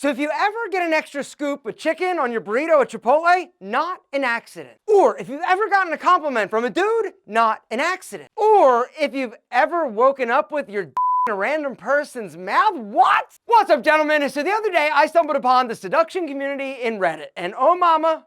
So if you ever get an extra scoop of chicken on your burrito at Chipotle, not an accident. Or if you've ever gotten a compliment from a dude, not an accident. Or if you've ever woken up with your in a random person's mouth, what? What's up, gentlemen? So the other day I stumbled upon the seduction community in Reddit, and oh mama,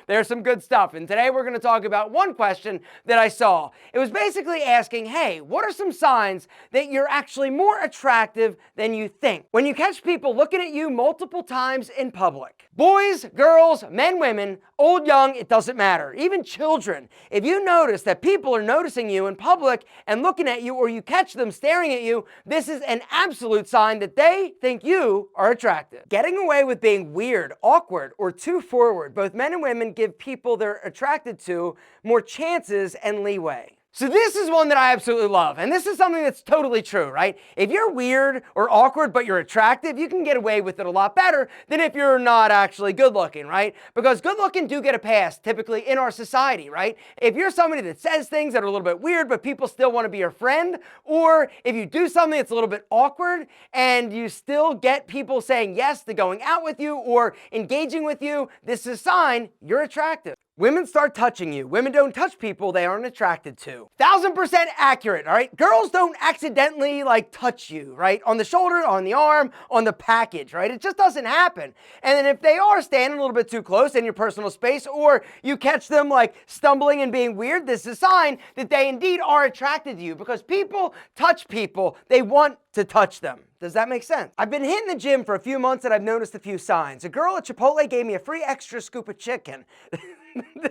there's some good stuff. And today we're going to talk about one question that I saw. It was basically asking, hey, what are some signs that you're actually more attractive than you think? When you catch people looking at you multiple times in public. Boys, girls, men, women, old, young, it doesn't matter. Even children. If you notice that people are noticing you in public and looking at you, or you catch them staring at you, this is an absolute sign that they think you are attractive. Getting away with being weird, awkward, or too forward. Both men and women give people they're attracted to more chances and leeway. So this is one that I absolutely love, and this is something that's totally true, right? If you're weird or awkward but you're attractive, you can get away with it a lot better than if you're not actually good looking, right? Because good looking do get a pass typically in our society, right? If you're somebody that says things that are a little bit weird but people still want to be your friend, or if you do something that's a little bit awkward and you still get people saying yes to going out with you or engaging with you, this is a sign you're attractive. Women start touching you. Women don't touch people they aren't attracted to. 1000% accurate, all right? Girls don't accidentally touch you, right? On the shoulder, on the arm, on the package, right? It just doesn't happen. And then if they are standing a little bit too close in your personal space, or you catch them stumbling and being weird, this is a sign that they indeed are attracted to you, because people touch people they want to touch them. Does that make sense? I've been hitting the gym for a few months and I've noticed a few signs. A girl at Chipotle gave me a free extra scoop of chicken.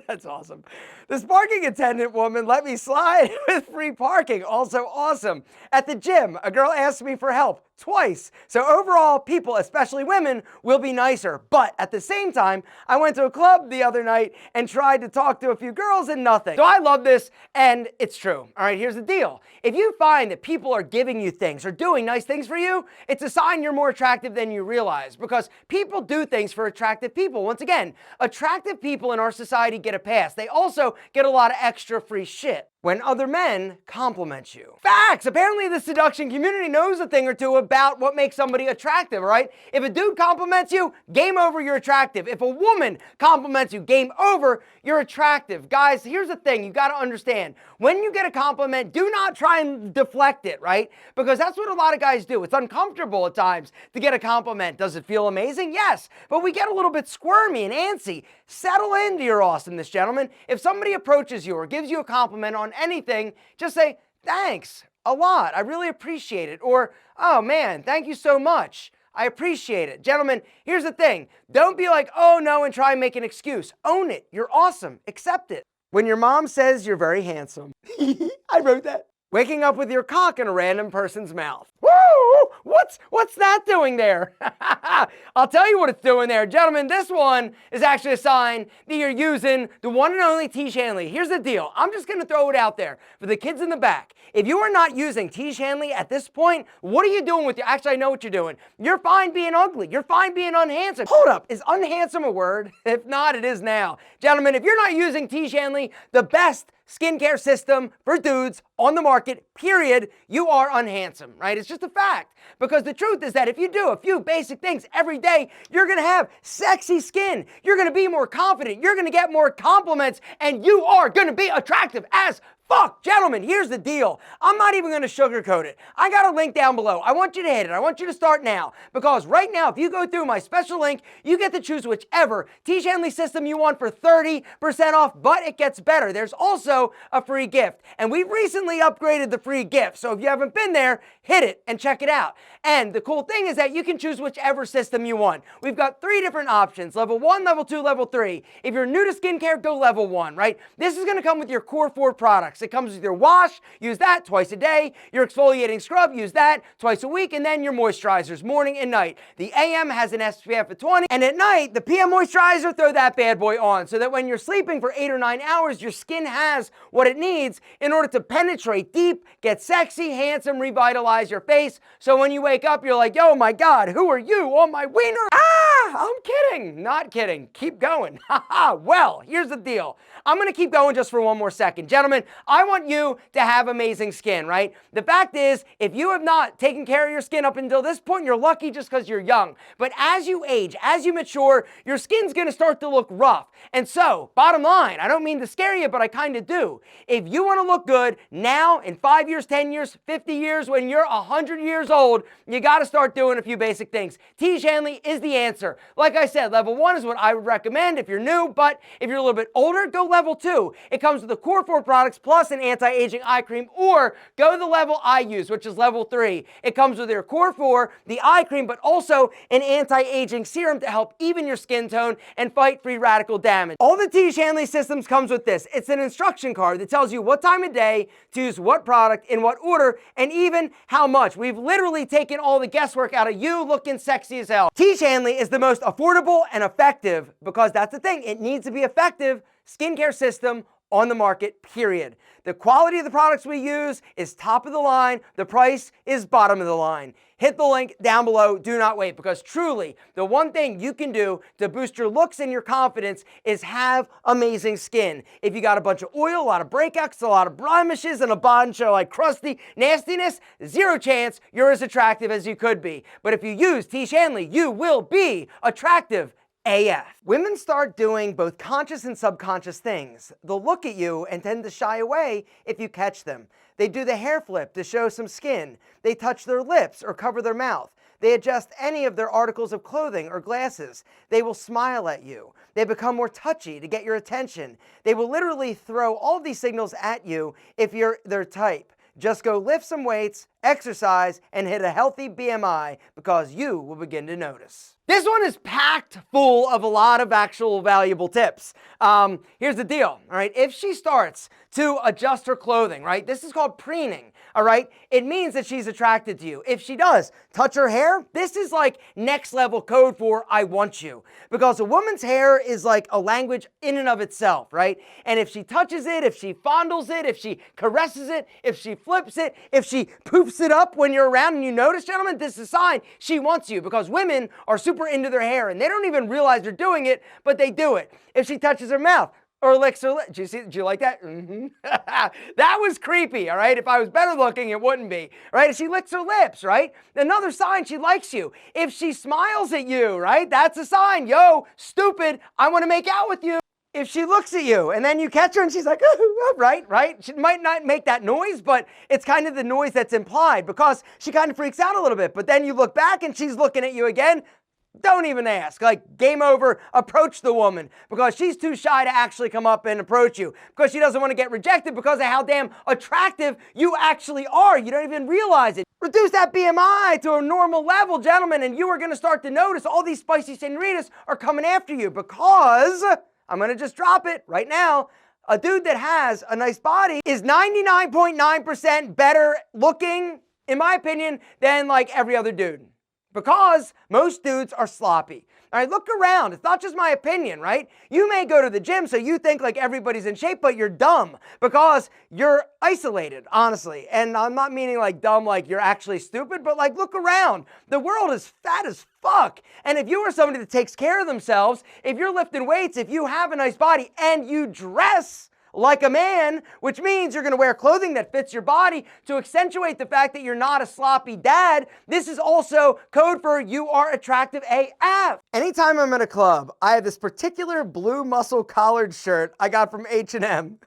That's awesome. This parking attendant woman let me slide with free parking. Also awesome. At the gym, a girl asked me for help twice. So overall, people, especially women, will be nicer. But at the same time, I went to a club the other night and tried to talk to a few girls and nothing. So I love this, and it's true. All right, here's the deal. If you find that people are giving you things or doing nice things for you, it's a sign you're more attractive than you realize, because people do things for attractive people. Once again, attractive people in our society get a pass. They also get a lot of extra free shit when other men compliment you. Facts! Apparently the seduction community knows a thing or two about what makes somebody attractive, right? If a dude compliments you, game over, you're attractive. If a woman compliments you, game over, you're attractive. Guys, here's the thing you gotta understand. When you get a compliment, do not try and deflect it, right? Because that's what a lot of guys do. It's uncomfortable at times to get a compliment. Does it feel amazing? Yes, but we get a little bit squirmy and antsy. Settle into your awesomeness, gentlemen. If somebody approaches you or gives you a compliment on anything, just say, thanks a lot. I really appreciate it. Or, oh man, thank you so much. I appreciate it. Gentlemen, here's the thing. Don't be like, oh no, and try and make an excuse. Own it. You're awesome. Accept it. When your mom says you're very handsome. I wrote that. Waking up with your cock in a random person's mouth. Woo! What's that doing there? I'll tell you what it's doing there. Gentlemen, this one is actually a sign that you're using the one and only Tiege Hanley. Here's the deal. I'm just going to throw it out there for the kids in the back. If you are not using Tiege Hanley at this point, what are you doing with your... Actually, I know what you're doing. You're fine being ugly. You're fine being unhandsome. Hold up. Is unhandsome a word? If not, it is now. Gentlemen, if you're not using Tiege Hanley, the best skincare system for dudes on the market, period, you are unhandsome, right? It's just a fact. Because the truth is that if you do a few basic things every day, you're gonna have sexy skin. You're gonna be more confident. You're gonna get more compliments, and you are gonna be attractive as fuck. Gentlemen, here's the deal. I'm not even gonna sugarcoat it. I got a link down below. I want you to hit it. I want you to start now. Because right now, if you go through my special link, you get to choose whichever Tiege Hanley system you want for 30% off, but it gets better. There's also a free gift. And we've recently upgraded the free gift. So if you haven't been there, hit it and check it out. And the cool thing is that you can choose whichever system you want. We've got 3 different options: level 1, level 2, level 3. If you're new to skincare, go level 1, right? This is gonna come with your core 4 products. It comes with your wash, use that twice a day. Your exfoliating scrub, use that twice a week. And then your moisturizers, morning and night. The AM has an SPF of 20. And at night, the PM moisturizer, throw that bad boy on, so that when you're sleeping for 8 or 9 hours, your skin has what it needs in order to penetrate deep, get sexy, handsome, revitalize your face. So when you wake up, you're like, oh my God, who are you on my wiener? Ah! I'm kidding. Not kidding. Keep going. Well, here's the deal. I'm going to keep going just for one more second. Gentlemen, I want you to have amazing skin, right? The fact is, if you have not taken care of your skin up until this point, you're lucky just because you're young. But as you age, as you mature, your skin's going to start to look rough. And so, bottom line, I don't mean to scare you, but I kind of do. If you want to look good now, in 5 years, 10 years, 50 years, when you're 100 years old, you got to start doing a few basic things. T. Shanley is the answer. Like I said, level 1 is what I would recommend if you're new, but if you're a little bit older, go level 2. It comes with the core 4 products plus an anti-aging eye cream, or go to the level I use, which is level 3. It comes with your core 4, the eye cream, but also an anti-aging serum to help even your skin tone and fight free radical damage. All the T. Shanley systems comes with this. It's an instruction card that tells you what time of day to use what product, in what order, and even how much. We've literally taken all the guesswork out of you looking sexy as hell. T. Shanley is the most affordable and effective, because that's the thing, it needs to be effective, skincare system on the market, period. The quality of the products we use is top of the line. The price is bottom of the line. Hit the link down below. Do not wait, because truly, the one thing you can do to boost your looks and your confidence is have amazing skin. If you got a bunch of oil, a lot of breakouts, a lot of blemishes, and a bunch of like crusty nastiness, zero chance you're as attractive as you could be. But if you use T. Shanley, you will be attractive AF. Women start doing both conscious and subconscious things. They'll look at you and tend to shy away if you catch them. They do the hair flip to show some skin. They touch their lips or cover their mouth. They adjust any of their articles of clothing or glasses. They will smile at you. They become more touchy to get your attention. They will literally throw all these signals at you if you're their type. Just go lift some weights, exercise, and hit a healthy BMI, because you will begin to notice. This one is packed full of a lot of actual valuable tips. Here's the deal, all right? If she starts to adjust her clothing, right? This is called preening, all right? It means that she's attracted to you. If she does touch her hair, this is like next level code for I want you. Because a woman's hair is like a language in and of itself, right? And if she touches it, if she fondles it, if she caresses it, if she flips it, if she poofs it up when you're around and you notice, gentlemen, this is a sign she wants you, because women are super into their hair and they don't even realize they're doing it, but they do it. If she touches her mouth or licks her lips, did you like that? That was creepy, all right? If I was better looking, it wouldn't be, right? If she licks her lips, right? Another sign she likes you. If she smiles at you, right? That's a sign. Yo, stupid, I want to make out with you. If she looks at you and then you catch her and she's like, right? She might not make that noise, but it's kind of the noise that's implied, because she kind of freaks out a little bit. But then you look back and she's looking at you again. Don't even ask. Like, game over. Approach the woman, because she's too shy to actually come up and approach you, because she doesn't want to get rejected because of how damn attractive you actually are. You don't even realize it. Reduce that BMI to a normal level, gentlemen, and you are going to start to notice all these spicy senoritas are coming after you, because I'm going to just drop it right now. A dude that has a nice body is 99.9% better looking, in my opinion, than like every other dude. Because most dudes are sloppy. All right, look around. It's not just my opinion, right? You may go to the gym so you think like everybody's in shape, but you're dumb because you're isolated, honestly. And I'm not meaning like dumb like you're actually stupid, but like look around. The world is fat as fuck. And if you are somebody that takes care of themselves, if you're lifting weights, if you have a nice body and you dress like a man, which means you're going to wear clothing that fits your body to accentuate the fact that you're not a sloppy dad. This is also code for you are attractive AF. Anytime I'm at a club, I have this particular blue muscle collared shirt I got from H&M.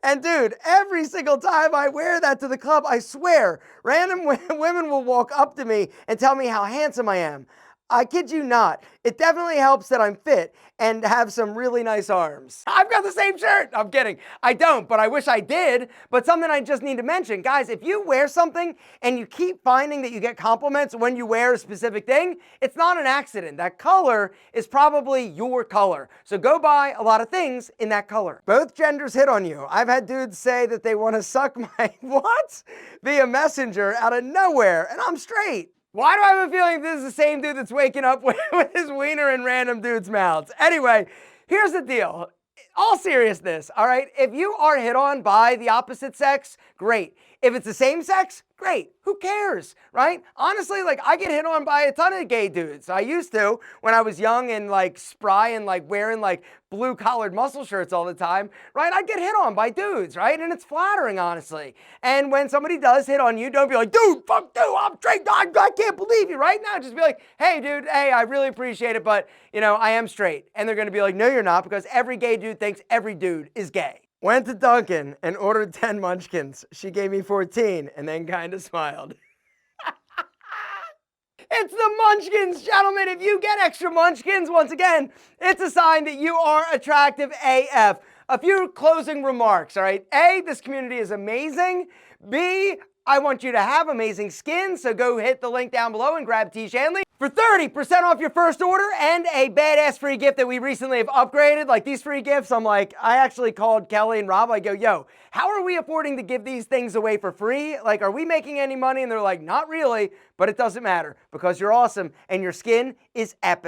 And dude, every single time I wear that to the club, I swear, random women will walk up to me and tell me how handsome I am. I kid you not. It definitely helps that I'm fit and have some really nice arms. I've got the same shirt. I'm kidding. I don't, but I wish I did. But something I just need to mention, guys, if you wear something and you keep finding that you get compliments when you wear a specific thing, it's not an accident. That color is probably your color. So go buy a lot of things in that color. Both genders hit on you. I've had dudes say that they want to suck my what? Via messenger out of nowhere, and I'm straight. Why do I have a feeling this is the same dude that's waking up with his wiener in random dudes' mouths? Anyway, here's the deal. All seriousness, all right? If you are hit on by the opposite sex, great. If it's the same sex, great. Who cares, right? Honestly, like I get hit on by a ton of gay dudes. I used to when I was young and like spry and like wearing like blue collared muscle shirts all the time, right? I'd get hit on by dudes, right? And it's flattering, honestly. And when somebody does hit on you, don't be like, dude, fuck you, I'm straight, I can't believe you, right? Now just be like, hey, dude, hey, I really appreciate it, but you know, I am straight. And they're gonna be like, no, you're not, because every gay dude thinks every dude is gay. Went to Dunkin' and ordered 10 munchkins. She gave me 14 and then kind of smiled. It's the munchkins, gentlemen. If you get extra munchkins, once again, it's a sign that you are attractive AF. A few closing remarks, all right? A, this community is amazing. B, I want you to have amazing skin, so go hit the link down below and grab T. Shanley for 30% off your first order and a badass free gift that we recently have upgraded. Like these free gifts, I actually called Kelly and Rob. I go, yo, how are we affording to give these things away for free? Like, are we making any money? And they're like, not really, but it doesn't matter because you're awesome and your skin is epic.